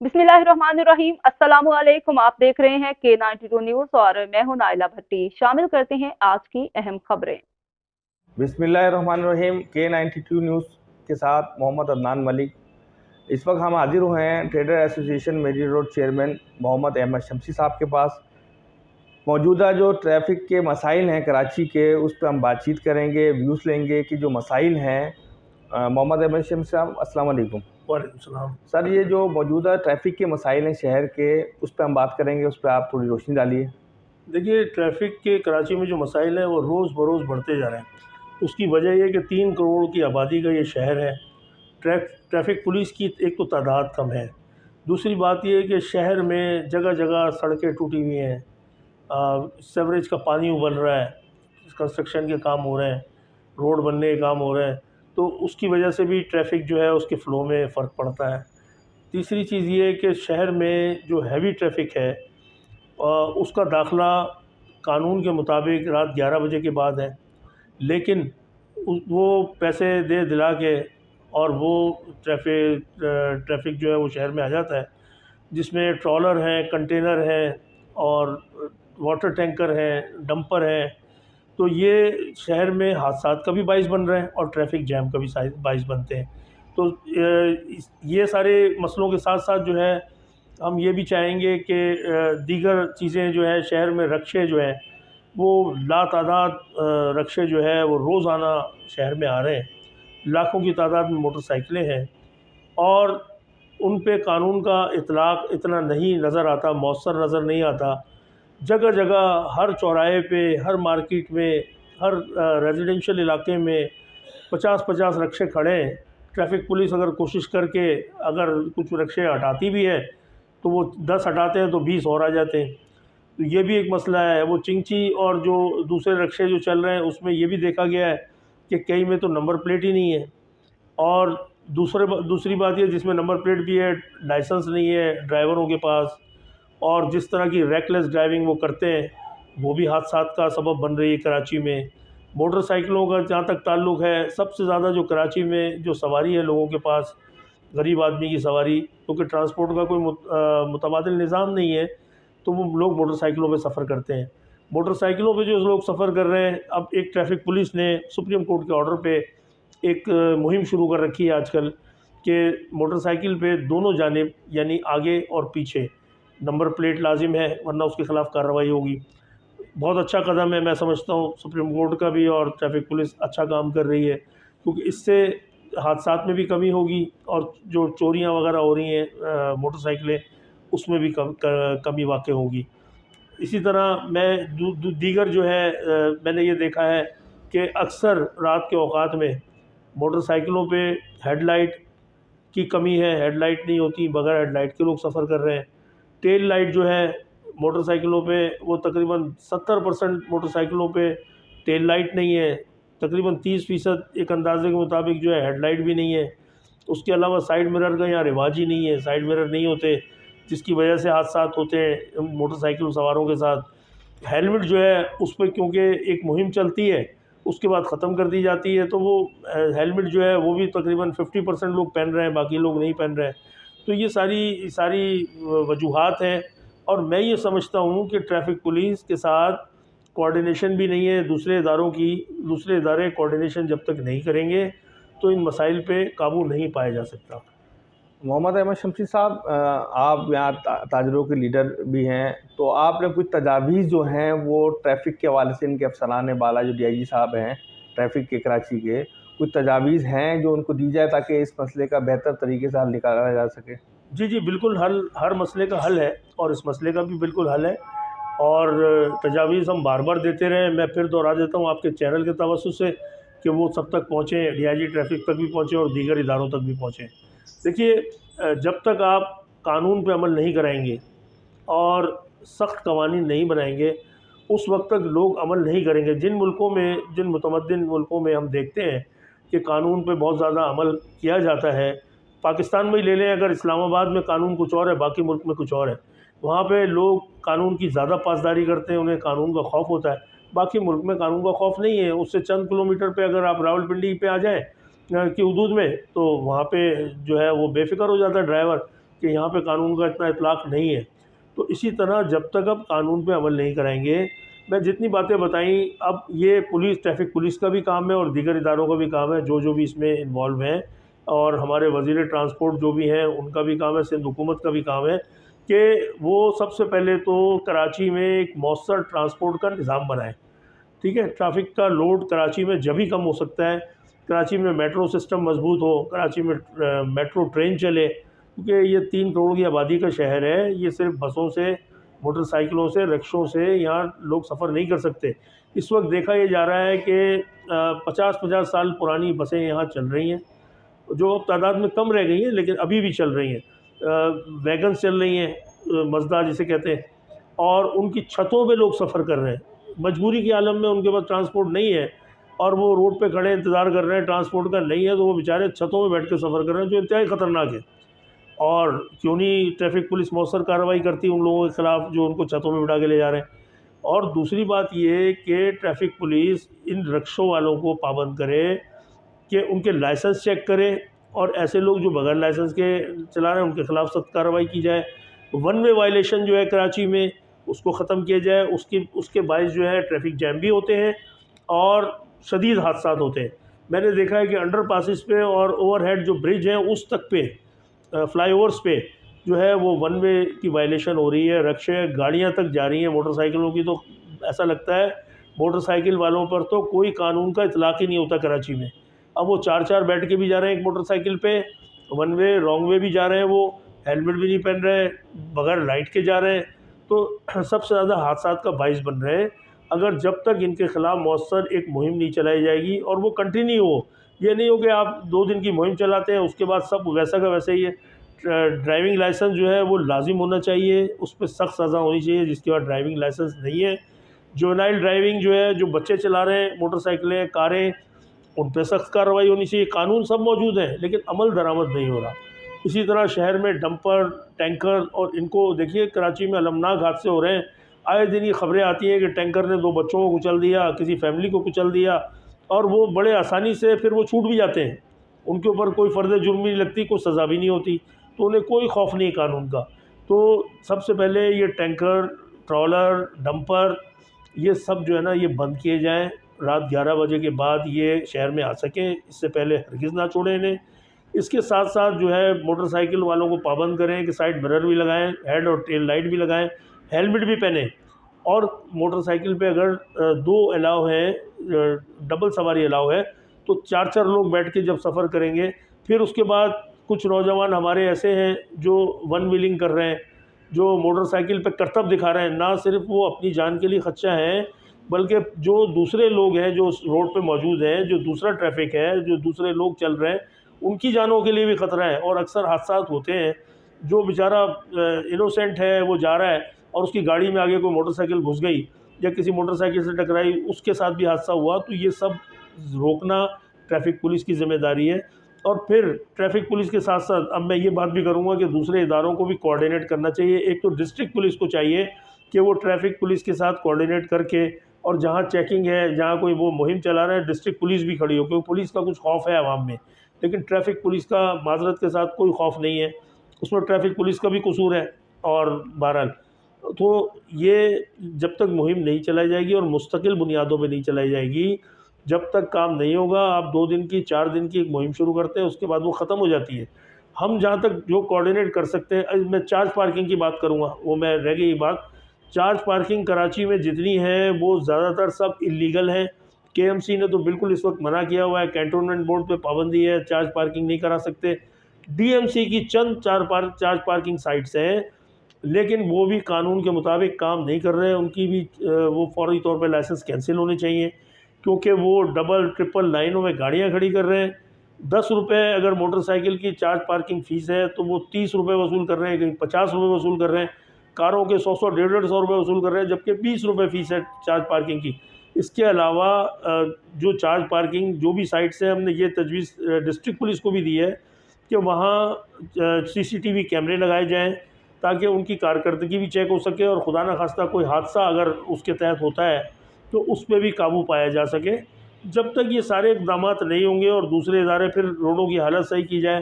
बिस्मिल्लाहिर्रहमानिर्रहीम। अस्सलामुअलैकुम। आप देख रहे हैं K92 न्यूज और मैं हूं नाइला भट्टी। शामिल करते हैं आज की अहम खबरें। बिस्मिल्लाहिर्रहमानिर्रहीम। K92 न्यूज़ के साथ मोहम्मद अदनान मलिक। इस वक्त हम हाजिर हुए हैं ट्रेडर एसोसिएशन मेरी रोड चेयरमैन मोहम्मद अहमद शमसी साहब के पास। मौजूदा जो ट्रैफ़िक के मसाइल हैं कराची के, उस पर हम बातचीत करेंगे, व्यूज़ लेंगे कि जो मसाइल हैं। मोहम्मद अहमद शमसी साहब, अस्सलाम वालेकुम। वालेकुम सलाम। सर, ये जो मौजूदा ट्रैफ़िक के मसाइल हैं शहर के, उस पर हम बात करेंगे, उस पर आप थोड़ी रोशनी डालिए। देखिए, ट्रैफ़िक के कराची में जो मसाइल हैं वो रोज़ बरोज़ बढ़ते जा रहे हैं। उसकी वजह ये है कि 3 करोड़ की आबादी का ये शहर है। ट्रैफ़िक पुलिस की एक तो तादाद कम है। दूसरी बात ये है कि शहर में जगह जगह सड़कें टूटी हुई हैं, सीवरेज का पानी उबल रहा है, कंस्ट्रक्शन के काम हो रहे हैं, रोड बनने के काम हो रहे हैं, तो उसकी वजह से भी ट्रैफ़िक जो है उसके फ़्लो में फ़र्क पड़ता है। तीसरी चीज़ ये है कि शहर में जो हैवी ट्रैफ़िक है उसका दाखिला कानून के मुताबिक रात 11 बजे के बाद है, लेकिन वो पैसे दे दिला के और वो ट्रैफ़िक जो है वो शहर में आ जाता है, जिसमें ट्रॉलर हैं, कंटेनर हैं और वाटर टैंकर हैं, डंपर हैं। तो ये शहर में हादसात का भी बाइस बन रहे हैं और ट्रैफ़िक जैम का भी बाइस बनते हैं। तो ये सारे मसलों के साथ साथ जो है हम ये भी चाहेंगे कि दीगर चीज़ें जो है शहर में रक्शे जो हैं वो लातादाद रक्शे जो है वो रोज़ाना शहर में आ रहे हैं। लाखों की तादाद में मोटरसाइकिलें हैं और उन पे कानून का इतलाक़ इतना नहीं नज़र आता, मौसर नज़र नहीं आता। जगह जगह हर चौराहे पे, हर मार्केट में, हर रेजिडेंशियल इलाके में 50-50 रक्शे खड़े हैं। ट्रैफ़िक पुलिस अगर कोशिश करके अगर कुछ रक्शे हटाती भी है तो वो 10 हटाते हैं तो 20 और आ जाते हैं। तो ये भी एक मसला है। वो चिंची और जो दूसरे रक्शे जो चल रहे हैं उसमें ये भी देखा गया है कि कई में तो नंबर प्लेट ही नहीं है, और दूसरी बात ये, जिसमें नंबर प्लेट भी है, लाइसेंस नहीं है ड्राइवरों के पास, और जिस तरह की रेकलेस ड्राइविंग वो करते हैं वो भी हादसात का सबब बन रही है कराची में। मोटरसाइकिलों का जहाँ तक ताल्लुक़ है, सबसे ज़्यादा जो कराची में जो सवारी है लोगों के पास, गरीब आदमी की सवारी, क्योंकि ट्रांसपोर्ट का कोई मुतबादिल निज़ाम नहीं है, तो वो लोग मोटरसाइकिलों पे सफ़र करते हैं। मोटरसाइकिलों पे जो लोग सफ़र कर रहे हैं, अब एक ट्रैफ़िक पुलिस ने सुप्रीम कोर्ट के ऑर्डर पे एक मुहिम शुरू कर रखी है आजकल कि मोटरसाइकिल पे दोनों जानिब यानी आगे और पीछे नंबर प्लेट लाजिम है, वरना उसके ख़िलाफ़ कार्रवाई होगी। बहुत अच्छा कदम है, मैं समझता हूँ सुप्रीम कोर्ट का भी, और ट्रैफ़िक पुलिस अच्छा काम कर रही है, क्योंकि इससे हादसात में भी कमी होगी और जो चोरियाँ वगैरह हो रही हैं मोटरसाइकिलें, उसमें भी कमी वाक़ई होगी। इसी तरह मैं दीगर जो है मैंने ये देखा है कि अक्सर रात के औकात में मोटरसाइकिलों पे हेडलाइट की कमी है, हेडलाइट नहीं होती, बगैर हेडलाइट के लोग सफ़र कर रहे हैं। टेल लाइट जो है मोटरसाइकिलों पे, वो तकरीबन 70% मोटरसाइकिलों पे टेल लाइट नहीं है, तकरीबन 30% एक अंदाजे के मुताबिक जो है हेडलाइट भी नहीं है। उसके अलावा साइड मिरर का यहाँ रिवाज ही नहीं है, साइड मिरर नहीं होते, जिसकी वजह से हादसात होते हैं मोटरसाइकिल सवारों के साथ। हेलमेट जो है उस पर क्योंकि एक मुहिम चलती है, उसके बाद ख़त्म कर दी जाती है, तो वो हेलमेट जो है वो भी तकरीबन 50% लोग पहन रहे हैं, बाकी लोग नहीं पहन रहे हैं। तो ये सारी सारी वजूहात हैं, और मैं ये समझता हूँ कि ट्रैफ़िक पुलिस के साथ कोऑर्डिनेशन भी नहीं है दूसरे इदारों की। दूसरे इदारे कोऑर्डिनेशन जब तक नहीं करेंगे तो इन मसाइल पे काबू नहीं पाया जा सकता। मोहम्मद अहमद शमसी साहब, आप यहाँ ताजरों के लीडर भी हैं, तो आपने कुछ तजावीज़ जो हैं वो ट्रैफ़िक के हवाले से, इनके अफसरान बाला जो DIG साहब हैं ट्रैफ़िक के कराची के, कुछ तजावीज़ हैं जो उनको दी जाए ताकि इस मसले का बेहतर तरीके से हल निकाला जा सके? जी जी, बिल्कुल हर मसले का हल है, और इस मसले का भी बिल्कुल हल है, और तजावीज़ हम बार बार देते रहे। मैं फिर दोहरा देता हूँ आपके चैनल के तवज्जुह से कि वो सब तक पहुँचें, DIG ट्रैफ़िक तक भी पहुँचें और दीगर इदारों तक भी पहुँचें। देखिए, जब तक आप कानून पे अमल नहीं कराएंगे और सख्त कवानीन नहीं बनाएंगे, उस वक्त तक लोग अमल नहीं करेंगे। जिन मुतमद्दिन मुल्कों में हम देखते हैं कि कानून पे बहुत ज़्यादा अमल किया जाता है, पाकिस्तान में ही ले लें, अगर इस्लामाबाद में कानून कुछ और है, बाकी मुल्क में कुछ और है। वहाँ पे लोग कानून की ज़्यादा पासदारी करते हैं, उन्हें कानून का खौफ होता है। बाकी मुल्क में कानून का खौफ नहीं है। उससे चंद किलोमीटर पे अगर आप रावलपिंडी पे आ जाएँ की हदूद में, तो वहाँ पे जो है वो बेफ़िक्र हो जाता है ड्राइवर कि यहाँ पे कानून का इतना इतलाक़ नहीं है। तो इसी तरह जब तक अब कानून पे अमल नहीं कराएंगे, मैं जितनी बातें बताई, अब ये पुलिस, ट्रैफिक पुलिस का भी काम है और दीगर इदारों का भी काम है जो भी इसमें इन्वॉल्व हैं, और हमारे वज़ीर ट्रांसपोर्ट जो भी हैं उनका भी काम है, सिंध हुकूमत का भी काम है कि वो सबसे पहले तो कराची में एक मौसर ट्रांसपोर्ट का निज़ाम बनाएं। ठीक है, ट्रैफिक का लोड कराची में जब ही कम हो सकता है, कराची में मेट्रो सिस्टम मजबूत हो, कराची में मेट्रो ट्रेन चले, क्योंकि ये 3 करोड़ की आबादी का शहर है। ये सिर्फ बसों से, मोटरसाइकिलों से, रिक्शों से यहाँ लोग सफ़र नहीं कर सकते। इस वक्त देखा ये जा रहा है कि 50-50 साल पुरानी बसें यहाँ चल रही हैं, जो अब तादाद में कम रह गई हैं लेकिन अभी भी चल रही हैं। वैगन्स चल रही हैं, मज़दा जिसे कहते हैं, और उनकी छतों पे लोग सफ़र कर रहे हैं। मजबूरी के आलम में उनके पास ट्रांसपोर्ट नहीं है और वो रोड पे खड़े इंतज़ार कर रहे हैं, ट्रांसपोर्ट का नहीं है, तो वो बेचारे छतों में बैठ के सफ़र कर रहे हैं, जो इंतहाई ख़तरनाक है। और क्यों नहीं ट्रैफिक पुलिस मौसर कार्रवाई करती उन लोगों के ख़िलाफ़ जो उनको छतों में बिठा के ले जा रहे हैं। और दूसरी बात ये कि ट्रैफिक पुलिस इन रिक्शों वालों को पाबंद करे कि उनके लाइसेंस चेक करे, और ऐसे लोग जो बगैर लाइसेंस के चला रहे हैं उनके ख़िलाफ़ सख्त कार्रवाई की जाए। वन वे वायलेशन जो है कराची में, उसको ख़त्म किया जाए। उसके बायस जो है ट्रैफिक जैम भी होते हैं और शदीद हादसा होते हैं। मैंने देखा है कि अंडर पासिस पे और ओवरहेड जो ब्रिज हैं उस तक पे, फ्लाईओवर्स पे जो है वो वन वे की वायलेशन हो रही है। रिक्शे, गाड़ियाँ तक जा रही हैं, मोटरसाइकिलों की तो ऐसा लगता है मोटरसाइकिल वालों पर तो कोई कानून का इतलाक़ ही नहीं होता कराची में। अब वो 4-4 बैठ के भी जा रहे हैं एक मोटरसाइकिल पे, वन वे रॉन्ग वे भी जा रहे हैं, वो हेलमेट भी नहीं पहन रहे, बगैर लाइट के जा रहे हैं, तो सबसे ज़्यादा हादसा का बाइस बन रहे हैं। अगर जब तक इनके ख़िलाफ़ मौसर एक मुहिम नहीं चलाई जाएगी और वो कंटिन्यू हो, ये नहीं हो कि आप 2 दिन की मुहिम चलाते हैं उसके बाद सब वैसा का वैसे ही है। ड्राइविंग लाइसेंस जो है वो लाजिम होना चाहिए, उस पर सख्त सज़ा होनी चाहिए जिसके बाद ड्राइविंग लाइसेंस नहीं है। जुवेनाइल ड्राइविंग जो है, जो बच्चे चला रहे हैं मोटरसाइकिलें, कारें, उन पर सख्त कार्रवाई होनी चाहिए। कानून सब मौजूद हैं लेकिन अमल दरामद नहीं हो रहा। इसी तरह शहर में डंपर, टैंकर, और इनको देखिए कराची में अलमनाक हादसे हो रहे हैं। आए दिन ये ख़बरें आती हैं कि टैंकर ने 2 बच्चों को कुचल दिया, किसी फैमिली को कुचल दिया, और वो बड़े आसानी से फिर वो छूट भी जाते हैं। उनके ऊपर कोई फ़र्द जुर्म नहीं लगती, कोई सज़ा भी नहीं होती, तो उन्हें कोई खौफ नहीं कानून का। तो सबसे पहले ये टैंकर, ट्रॉलर, डंपर, ये सब जो है ना ये बंद किए जाएँ। रात 11 बजे के बाद ये शहर में आ सकें, इससे पहले हरगिज़ ना छोड़ें इन्हें। इसके साथ साथ जो है मोटरसाइकिल वालों को पाबंद करें कि साइड मिरर भी लगाएं, हेड और टेल लाइट भी लगाएं, हेलमेट भी पहनें। और मोटरसाइकिल पे अगर 2 अलाउ है, डबल सवारी अलाउ है, तो 4-4 लोग बैठ के जब सफ़र करेंगे। फिर उसके बाद कुछ नौजवान हमारे ऐसे हैं जो वन व्हीलिंग कर रहे हैं, जो मोटरसाइकिल पे करतब दिखा रहे हैं। ना सिर्फ वो अपनी जान के लिए ख़दशा है, बल्कि जो दूसरे लोग हैं जो रोड पे मौजूद हैं, जो दूसरा ट्रैफिक है, जो दूसरे लोग चल रहे हैं, उनकी जानों के लिए भी ख़तरा है। और अक्सर हादसा होते हैं, जो बेचारा इनोसेंट है वो जा रहा है और उसकी गाड़ी में आगे कोई मोटरसाइकिल घुस गई या किसी मोटरसाइकिल से टकराई, उसके साथ भी हादसा हुआ। तो ये सब रोकना ट्रैफिक पुलिस की ज़िम्मेदारी है। और फिर ट्रैफिक पुलिस के साथ साथ अब मैं ये बात भी करूँगा कि दूसरे इदारों को भी कोऑर्डिनेट करना चाहिए। एक तो डिस्ट्रिक्ट पुलिस को चाहिए कि वो ट्रैफिक पुलिस के साथ कोऑर्डिनेट करके, और जहाँ चेकिंग है, जहाँ कोई वो मुहिम चला रहा है, डिस्ट्रिक्ट पुलिस भी खड़ी हो, क्योंकि पुलिस का कुछ खौफ है आवाम में, लेकिन ट्रैफिक पुलिस का माजरत के साथ कोई खौफ नहीं है, उसमें ट्रैफिक पुलिस का भी कसूर है। और बहरहाल तो ये जब तक मुहिम नहीं चलाई जाएगी और मुस्तकिल बुनियादों पे नहीं चलाई जाएगी, जब तक काम नहीं होगा। आप 2 दिन की, 4 दिन की एक मुहिम शुरू करते हैं, उसके बाद वो ख़त्म हो जाती है। हम जहाँ तक जो कोऑर्डिनेट कर सकते हैं, मैं चार्ज पार्किंग की बात करूँगा, वो मैं रह गई बात। चार्ज पार्किंग कराची में जितनी है वो ज़्यादातर सब इल्लीगल हैं। केएमसी ने तो बिल्कुल इस वक्त मना किया हुआ है, कैंटोनमेंट बोर्ड पे पाबंदी है, चार्ज पार्किंग नहीं करा सकते। डीएमसी की चंद चार्ज पार्किंग साइट्स हैं, लेकिन वो भी कानून के मुताबिक काम नहीं कर रहे हैं। उनकी भी वो फौरी तौर पे लाइसेंस कैंसिल होने चाहिए, क्योंकि वो डबल ट्रिपल लाइनों में गाड़ियाँ खड़ी कर रहे हैं। 10 रुपये अगर मोटरसाइकिल की चार्ज पार्किंग फ़ीस है तो वो 30 रुपये वसूल कर रहे हैं, कहीं 50 रुपये वसूल कर रहे हैं। कारों के 100-100, 150-150 रुपये वसूल कर रहे हैं, जबकि 20 रुपये फ़ीस है चार्ज पार्किंग की। इसके अलावा जो चार्ज पार्किंग जो भी साइट्स हैं, हमने ये तजवीज़ डिस्ट्रिक्ट पुलिस को भी दी है कि वहाँ सीसीटीवी कैमरे लगाए जाएँ, ताकि उनकी कारकर्दगी भी चेक हो सके, और खुदा न खास्ता कोई हादसा अगर उसके तहत होता है तो उस पर भी काबू पाया जा सके। जब तक ये सारे इक़दाम नहीं होंगे और दूसरे इदारे फिर रोडों की हालत सही की जाए,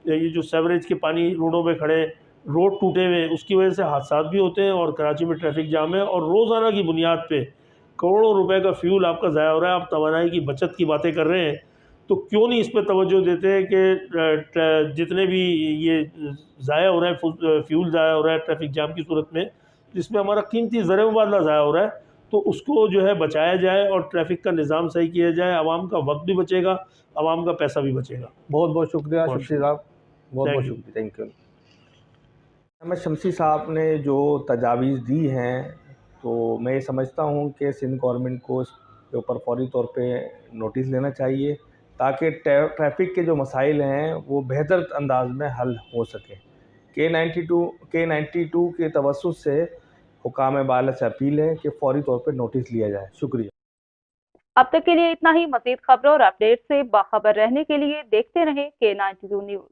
ये जो सेवरेज के पानी रोडों पे खड़े, रोड टूटे हुए, उसकी वजह से हादसात भी होते हैं और कराची में ट्रैफिक जाम है, और रोज़ाना की बुनियाद पे करोड़ों रुपए का फ्यूल आपका ज़ाया हो रहा है। आप तवानाई की बचत की बातें कर रहे हैं, तो क्यों नहीं इस पर तवज्जो देते हैं कि जितने भी ये ज़ाया हो रहा है, फ्यूल ज़ाया हो रहा है ट्रैफिक जाम की सूरत में, जिसमें हमारा कीमती ज़र मुबादला ज़ाया हो रहा है, तो उसको जो है बचाया जाए और ट्रैफिक का निज़ाम सही किया जाए। आवाम का वक्त भी बचेगा, आवाम का पैसा भी बचेगा। बहुत बहुत शुक्रिया बहुत शमसी साहब, बहुत बहुत Thank you. शुक्रिया, थैंक यू। अहमद शमसी साहब ने जो तजावीज़ दी हैं, तो मैं ये समझता हूँ कि सिंध गवर्नमेंट को इसके ऊपर फौरी तौर पे नोटिस लेना चाहिए, ताकि ट्रैफिक के जो मसाइल हैं वो बेहतर अंदाज में हल हो सकें। K92 के तवस्सुत से हुकाम बाला से अपील है कि फौरी तौर पे नोटिस लिया जाए। शुक्रिया। अब तक के लिए इतना ही। मज़ीद खबरों और अपडेट से बाखबर रहने के लिए देखते रहें K92 न्यूज़।